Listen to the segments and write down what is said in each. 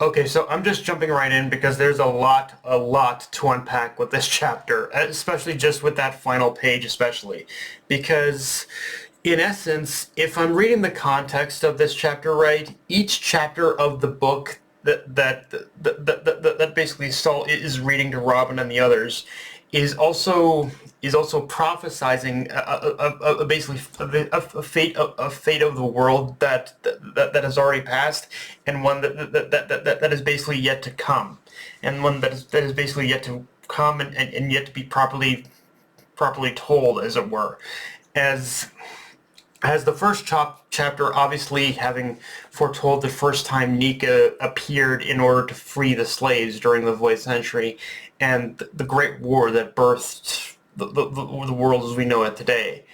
Okay, so I'm just jumping right in because there's a lot to unpack with this chapter, especially just with that final page, especially because, in essence, if I'm reading the context of this chapter right, each chapter of the book that basically Saul is reading to Robin and the others is also prophesizing basically a fate of the world that has already passed, and one that is basically yet to come, and one that is basically yet to come and yet to be properly told, as it were, as the first chapter obviously having foretold the first time Nika appeared in order to free the slaves during the Void Century, and the Great War that birthed the world as we know it today.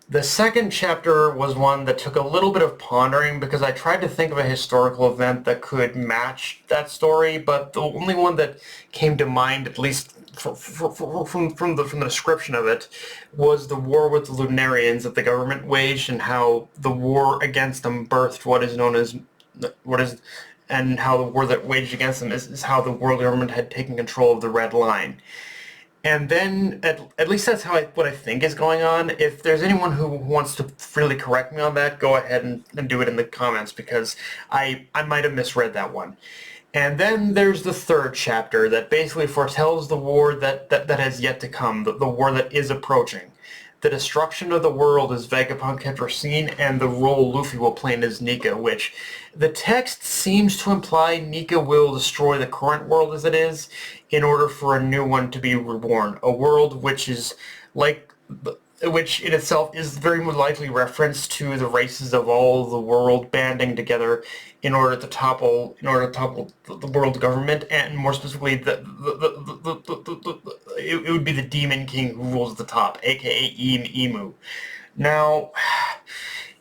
The second chapter was one that took a little bit of pondering because I tried to think of a historical event that could match that story, but the only one that came to mind, at least from the description of it, was the war with the Lunarians that the government waged, and how the war against them birthed what is known as what is and how the war that waged against them is how the world government had taken control of the Red Line. And then, at least that's what I think is going on. If there's anyone who wants to freely correct me on that, go ahead and do it in the comments, because I might have misread that one. And then there's the third chapter that basically foretells the war that has yet to come, the war that is approaching. The destruction of the world as Vegapunk had foreseen, and the role Luffy will play in as Nika, which the text seems to imply Nika will destroy the current world as it is in order for a new one to be reborn. A world which is like which in itself is very likely reference to the races of all the world banding together in order to topple the world government, and more specifically it would be the Demon King who rules at the top, aka Emu. Now,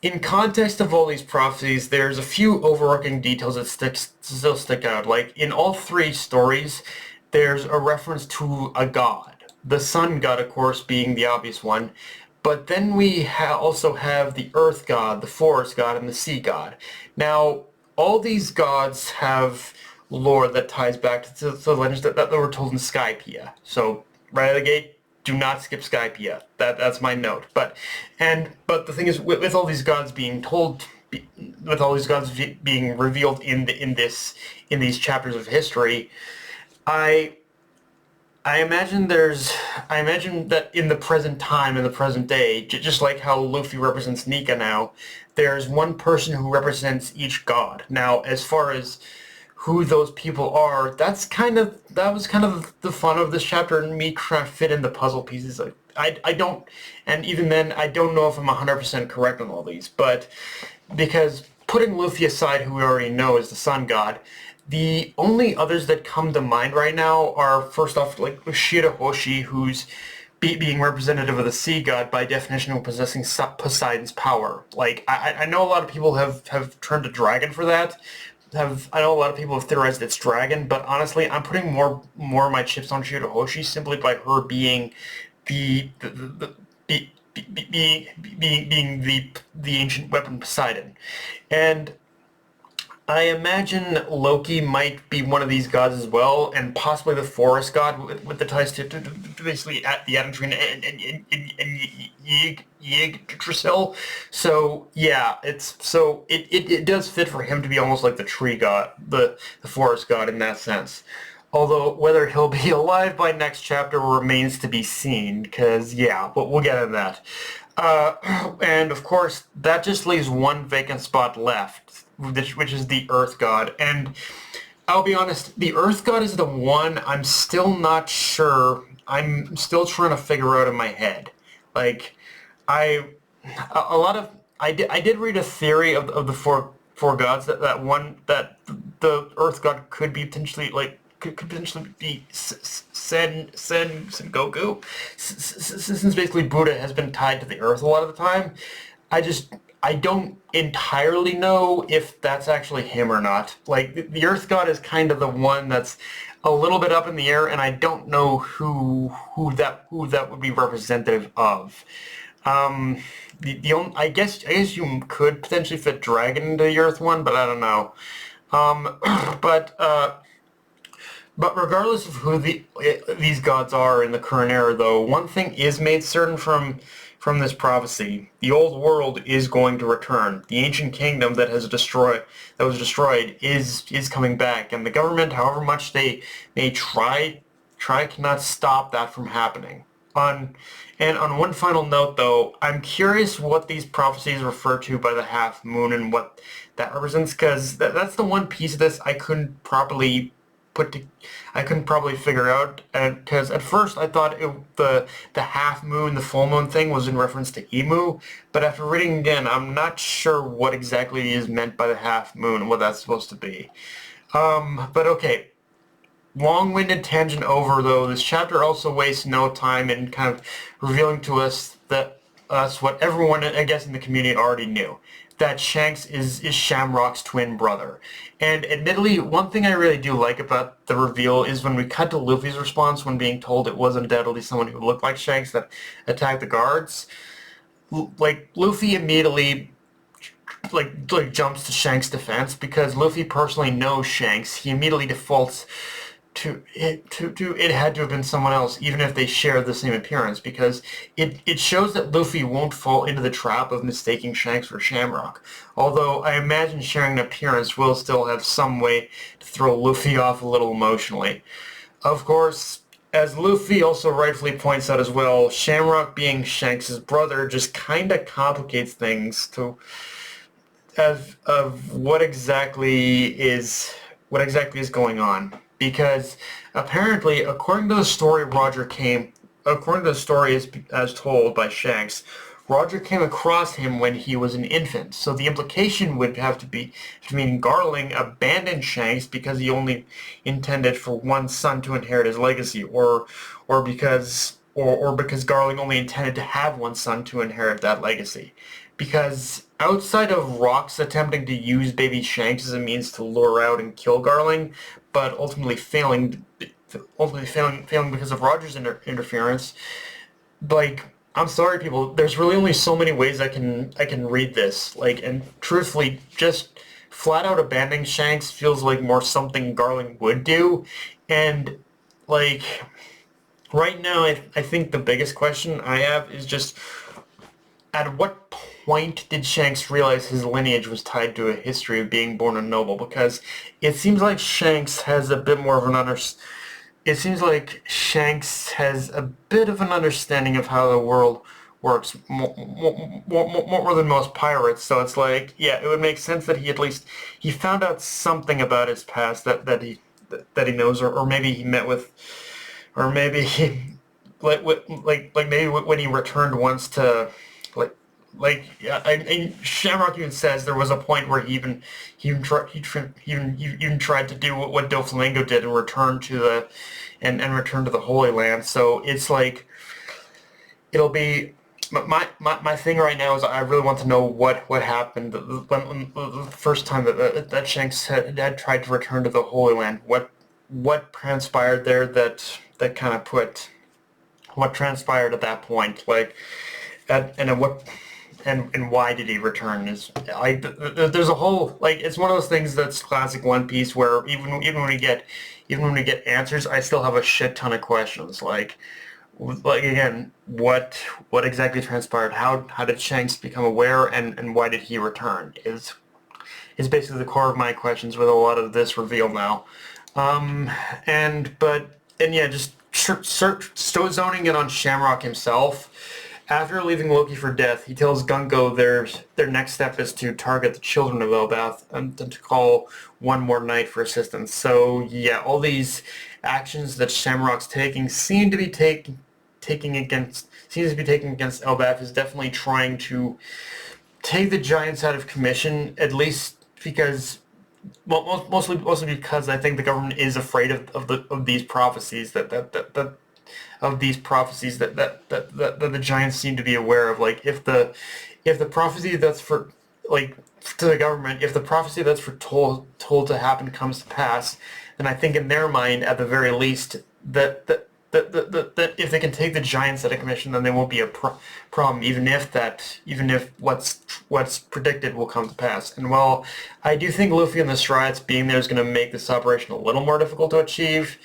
in context of all these prophecies, there's a few overarching details that still stick out. Like, in all three stories, there's a reference to a god. The sun god, of course, being the obvious one. But then we also have the earth god, the forest god, and the sea god. Now, all these gods have lore that ties back to the legends that were told in Skypiea. So, right out of the gate, do not skip Skypiea. That's my note. But the thing is, with all these gods being told, with all these gods being revealed in these chapters of history, I I imagine that in the present time, in the present day, just like how Luffy represents Nika now, there's one person who represents each god. Now, as far as who those people are, that was kind of the fun of this chapter, and me trying to fit in the puzzle pieces. I don't, and even then, I don't know if I'm 100% correct on all these, but because putting Luffy aside, who we already know is the sun god, the only others that come to mind right now are, first off, like Shirahoshi, who's being representative of the sea god, by definition possessing Poseidon's power. Like, I know a lot of people have turned to dragon for that. I know a lot of people have theorized it's dragon, but honestly, I'm putting more of my chips on Shirahoshi simply by her being be, being the ancient weapon Poseidon. And I imagine Loki might be one of these gods as well, and possibly the forest god with the ties to basically at the Adentrine and Yggdrasil. So yeah, it does fit for him to be almost like the tree god, the forest god in that sense. Although whether he'll be alive by next chapter remains to be seen, because yeah, but we'll get into that. And of course, that just leaves one vacant spot left, which is the Earth God. And I'll be honest, the Earth God is the one I'm still not sure. I'm still trying to figure out in my head. Like, I a lot of I did read a theory of the four gods that the Earth God could be potentially like could potentially be Sen Goku, since basically Buddha has been tied to the Earth a lot of the time. I don't entirely know if that's actually him or not. Like, the Earth God is kind of the one that's a little bit up in the air, and I don't know who that would be representative of. The only, I guess you could potentially fit Dragon into the Earth one, but I don't know. Um, but but regardless of who these gods are in the current era, though, one thing is made certain from this prophecy: the old world is going to return. The ancient kingdom that was destroyed is coming back, and the government, however much they may try cannot stop that from happening. On and on one final note, though, I'm curious what these prophecies refer to by the half moon and what that represents, because that's the one piece of this put to, I couldn't probably figure out, because at first I thought the half moon, the full moon thing was in reference to Emu, but after reading again, I'm not sure what exactly is meant by the half moon and what that's supposed to be. But okay, long-winded tangent over, though. This chapter also wastes no time in kind of revealing to us what everyone, I guess, in the community already knew, that Shanks is Shamrock's twin brother. And admittedly, one thing I really do like about the reveal is when we cut to Luffy's response when being told it was undoubtedly someone who looked like Shanks that attacked the guards. Like, Luffy immediately jumps to Shanks' defense because Luffy personally knows Shanks. He immediately defaults to it had to have been someone else, even if they share the same appearance, because it shows that Luffy won't fall into the trap of mistaking Shanks for Shamrock. Although I imagine sharing an appearance will still have some way to throw Luffy off a little emotionally. Of course, as Luffy also rightfully points out as well, Shamrock being Shanks' brother just kinda complicates things to of what exactly is going on, because apparently according to the story as told by Shanks, Roger came across him when he was an infant. So the implication would have to mean Garling abandoned Shanks because he only intended for one son to inherit his legacy, or because Garling only intended to have one son to inherit that legacy. Because outside of Rock's attempting to use baby Shanks as a means to lure out and kill Garling, but ultimately failing because of Roger's interference, like, I'm sorry, people. There's really only so many ways I can read this. Like, and truthfully, just flat out abandoning Shanks feels like more something Garling would do, and like right now, I think the biggest question I have is just at what point did Shanks realize his lineage was tied to a history of being born a noble? Because it seems like Shanks has a bit more of it seems like Shanks has a bit of an understanding of how the world works more than most pirates. So it's like, yeah, it would make sense that he found out something about his past that he knows, or maybe he met with, or maybe he maybe when he returned once to like yeah, Shamrock even says there was a point where he even tried to do what Doflamingo did and return to the Holy Land. So it's like it'll be my thing right now is I really want to know what happened when the first time that Shanks had tried to return to the Holy Land. What transpired there that kind of put what transpired at that point, like and what and why did he return? Is like there's a whole, like, it's one of those things that's classic One Piece where even when we get answers, I still have a shit ton of questions. Like again, what exactly transpired? How did Shanks become aware, and why did he return? Is basically the core of my questions with a lot of this reveal now. Um, and yeah, just zoning in on Shamrock himself. After leaving Loki for death, he tells Gungo their next step is to target the children of Elbath and to call one more knight for assistance. So yeah, all these actions that Shamrock's taking seems to be taking against Elbath is definitely trying to take the Giants out of commission, at least because, well, mostly because I think the government is afraid of these prophecies that the Giants seem to be aware of. Like, if the prophecy that's for, like, to the government, if the prophecy that's told to happen comes to pass, then I think in their mind, at the very least, that that if they can take the Giants out of commission, then there won't be a problem, even if what's predicted will come to pass. And while I do think Luffy and the Strides being there is going to make this operation a little more difficult to achieve,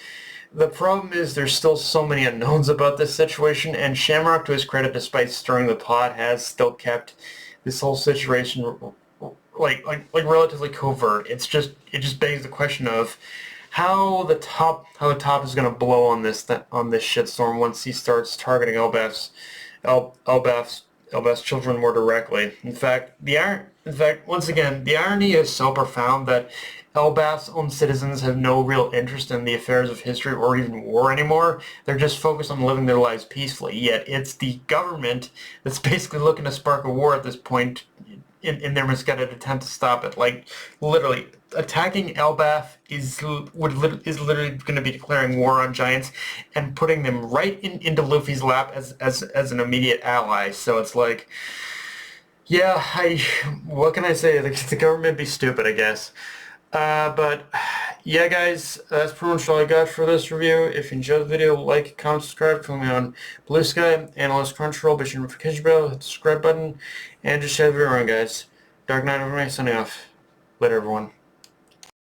the problem is there's still so many unknowns about this situation, and Shamrock, to his credit, despite stirring the pot, has still kept this whole situation like relatively covert. It just begs the question of how the top is going to blow on this shitstorm once he starts targeting Elbaf's children more directly. In fact, once again, the irony is so profound that Elbaf's own citizens have no real interest in the affairs of history or even war anymore. They're just focused on living their lives peacefully. Yet it's the government that's basically looking to spark a war at this point in their misguided attempt to stop it. Like, literally, attacking Elbaf is literally going to be declaring war on Giants and putting them right into Luffy's lap as an immediate ally. So it's like, yeah, what can I say? The government be stupid, I guess. But yeah, guys, that's pretty much all I got for this review. If you enjoyed the video, like, comment, subscribe. Follow me on Blue Sky, Analyst Crunchyroll, be sure to notification bell, hit the subscribe button, and just share the video around, guys. Dark Knight, everybody, signing off. Later, everyone.